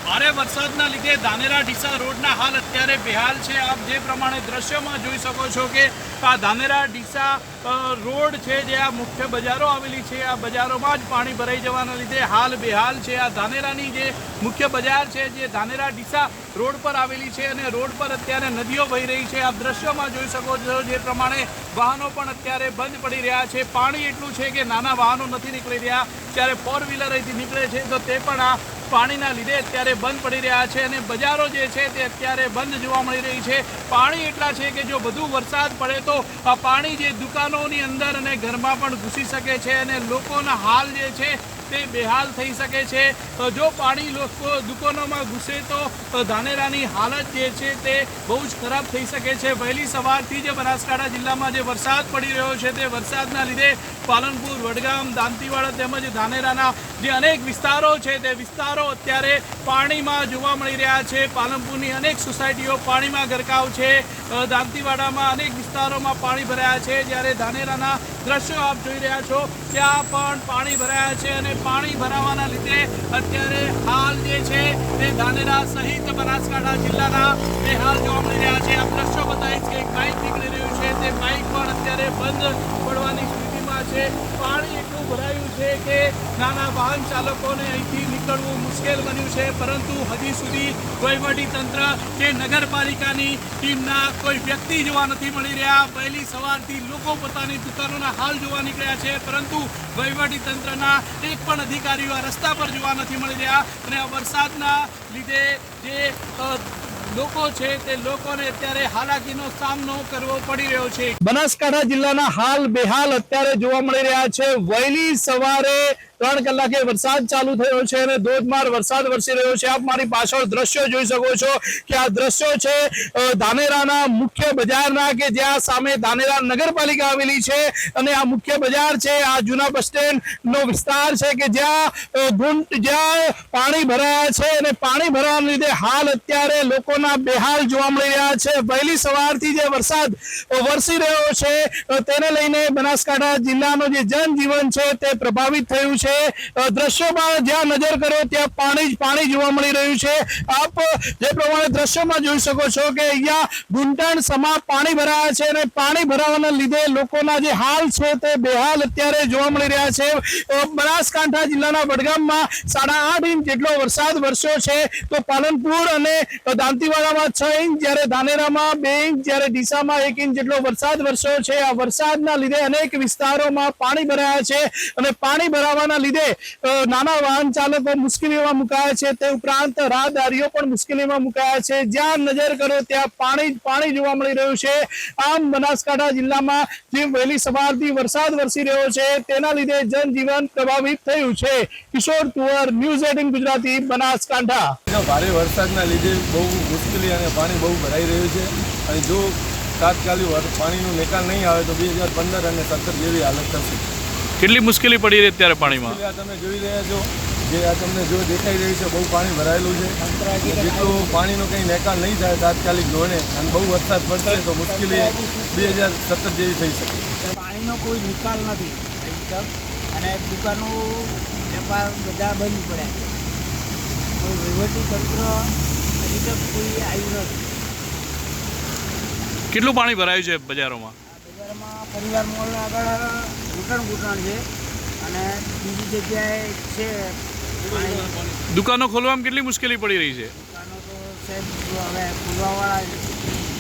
ભારે વરસાદના લીધે ધાનેરા ડીસા રોડના હાલ અત્યારે બેહાલ છે। આપ જે પ્રમાણે દ્રશ્યમાં જોઈ શકો છો કે આ ધાનેરા ડીસા રોડ છે, જે આ મુખ્ય બજારો આવેલી છે, આ બજારોમાં જ પાણી ભરાઈ જવાના લીધે હાલ બેહાલ છે। આ ધાનેરાની જે મુખ્ય બજાર છે, જે ધાનેરા ડીસા રોડ પર આવેલી છે અને રોડ પર અત્યારે નદીઓ વહી રહી છે। આપ દ્રશ્યોમાં જોઈ શકો છો જે પ્રમાણે વાહનો પણ અત્યારે બંધ પડી રહ્યા છે। પાણી એટલું છે કે નાના વાહનો નથી નીકળી રહ્યા, જ્યારે ફોર વ્હીલર અહીંથી નીકળે છે તો તે પણ આ પાણીના લીધે અત્યારે બંધ પડી રહ્યા છે અને બજારો જે છે તે અત્યારે બંધ જોવા મળી રહી છે। પાણી એટલા છે કે જો વધુ વરસાદ પડે તો આ પાણી જે દુકાનોની અંદર અને ઘરમાં પણ ઘૂસી શકે છે અને લોકોના હાલ જે છે તે બેહાલ થઈ શકે છે। જો પાણી લોકો દુકાનોમાં ઘૂસે તો ધાનેરાની હાલત જે છે તે બહુ જ ખરાબ થઈ શકે છે। વહેલી સવારથી જે બનાસકાંઠા જિલ્લામાં જે વરસાદ પડી રહ્યો છે તે વરસાદના લીધે પાલનપુર, વડગામ, દાંતીવાડા તેમજ ધાનેરાના જે અનેક વિસ્તારો છે તે વિસ્તારો અત્યારે પાણીમાં જોવા મળી રહ્યા છે। પાલનપુરની અનેક સોસાયટીઓ પાણીમાં ગરકાવ છે, દાંતીવાડામાં અનેક વિસ્તારોમાં પાણી ભરાયા છે, જ્યારે ધાનેરાના દ્રશ્યો આપ જોઈ રહ્યા છો ત્યાં પણ પાણી ભરાયા છે અને પાણી ભરાવાના લીધે અત્યારે હાલ જે છે તે ધાનેરા સહિત બનાસકાંઠા જિલ્લાના તે હાલ જોવા મળી રહ્યા છે। આપ દ્રશ્યો બતાવીશ કે એક બાઇક નીકળી રહ્યું છે, તે બાઇક પણ અત્યારે બંધ પડવાની સ્થિતિમાં છે। પાણી એટલું ભરાયું છે કે નાના વાહન ચાલકોને અહીંથી નીકળવું મુશ્કેલ બન્યું છે, પરંતુ હજી સુધી વહીવટી તંત્ર કે નગરપાલિકાની ટીમના કોઈ વ્યક્તિ જોવા નથી મળી રહ્યા। વહેલી સવારથી લોકો પોતાની દુકાનોના હાલ જોવા નીકળ્યા છે, પરંતુ વહીવટી તંત્રના એક પણ અધિકારીઓ આ રસ્તા પર જોવા નથી મળી રહ્યા અને આ વરસાદના લીધે જે લોકો છે તે લોકોને અત્યારે હાલાકીનો સામનો કરવો પડી રહ્યો છે। બનાસકાંઠા જિલ્લાના હાલ બેહાલ અત્યારે જોવા મળી રહ્યા છે। વહેલી સવારે 3 કલાકે વરસાદ ચાલુ થયો છે અને ધોધમાર વરસાદ વરસી રહ્યો છે। આપ મારી પાછળ દ્રશ્યો જોઈ શકો છો કે આ દ્રશ્યો છે ધાનેરાના મુખ્ય બજારના, કે જ્યાં સામે ધાનેરા નગરપાલિકા આવેલી છે અને આ મુખ્ય બજાર છે, આ જૂના બસ સ્ટેન્ડ નો વિસ્તાર છે કે જ્યાં પાણી ભરાયા છે અને પાણી ભરાવાના લીધે હાલ અત્યારે લોકોના બેહાલ જોવા મળી રહ્યા છે। વહેલી સવારથી જે વરસાદ વરસી રહ્યો છે તેને લઈને બનાસકાંઠા જિલ્લાનો જે જનજીવન છે તે પ્રભાવિત થયું છે। દ્રશ્યોમાં જ્યાં નજર કરો ત્યાં પાણી જ પાણી જોવા મળી રહ્યું છે। આપ જે પ્રમાણે દ્રશ્યોમાં જોઈ શકો છો કે અહીંયા ઘૂંટણ સમા પાણી ભરાયા છે અને પાણી ભરાવાના લીધે લોકોના જે હાલ છે તે બેહાલ અત્યારે જોવા મળી રહ્યા છે। બનાસકાંઠા જિલ્લાના વડગામમાં 8.5 ઇંચ જેટલો વરસાદ વરસ્યો છે, તો પાલનપુર અને દાંતીવાડામાં 6 ઇંચ, જ્યારે ધાનેરામાં 2 ઇંચ, જ્યારે ડીસામાં 1 ઇંચ જેટલો વરસાદ વરસ્યો છે। આ વરસાદના લીધે અનેક વિસ્તારોમાં પાણી ભરાયા છે અને પાણી ભરાવાના લીધે નાના વાહન ચાલકો મુશ્કેલીમાં મુકાયા છે, તે ઉપરાંત રાહદારીઓ પણ મુશ્કેલીમાં મુકાયા છે। જ્યાં નજર કરો ત્યાં પાણી જોવા મળી રહ્યું છે। આમ બનાસકાંઠા જિલ્લામાં જે વહેલી સવારથી વરસાદ વરસી રહ્યો છે તેના લીધે જનજીવન પ્રભાવિત થયું છે। કિશોર તુવર, ન્યૂઝ 18 ગુજરાતી, બનાસકાંઠા। ભારે વરસાદના લીધે બહુ મુશ્કેલી અને પાણી બહુ ભરાઈ રહ્યું છે અને જો તાત્કાલિક પાણીનો નિકાલ નહીં આવે તો 2015 અને 17 જેવી હાલત થશે। કેટલી મુશ્કેલી પડી રહી અત્યારે પાણીમાં? આ તમે જોઈ રહ્યા છો, જે આ તમને જો દેખાઈ રહ્યું છે, બહુ પાણી ભરાયેલું છે। જેટલું પાણીનો કંઈ નિકાલ નહીં થાય તાત્કાલિક ધોરણે અને બહુ વરસાદ પડશે તો મુશ્કેલી 2017 જેવી થઈ શકે। પાણીનો કોઈ નિકાલ નથી અને દુકાનો વેપાર બધા બંધ પડ્યા છે। કોઈ વહીવટી તંત્ર હજી તક કોઈ આવ્યું નથી। કેટલું પાણી ભરાયું છે બજારોમાં? બજારમાં પરિવાર મોલ આગળ ઘૂંટણ છે અને બીજી જગ્યાએ છે દુકાનો ખોલવામાં કેટલી મુશ્કેલી પડી રહી છે? દુકાનો તો સાહેબ હવે ખોલવાવાળા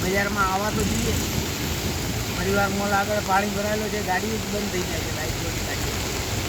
બજારમાં આવવા તો જોઈએ। પરિવાર મોલ આગળ પાણી ભરાયેલું છે, ગાડી જ બંધ થઈ જાય છે।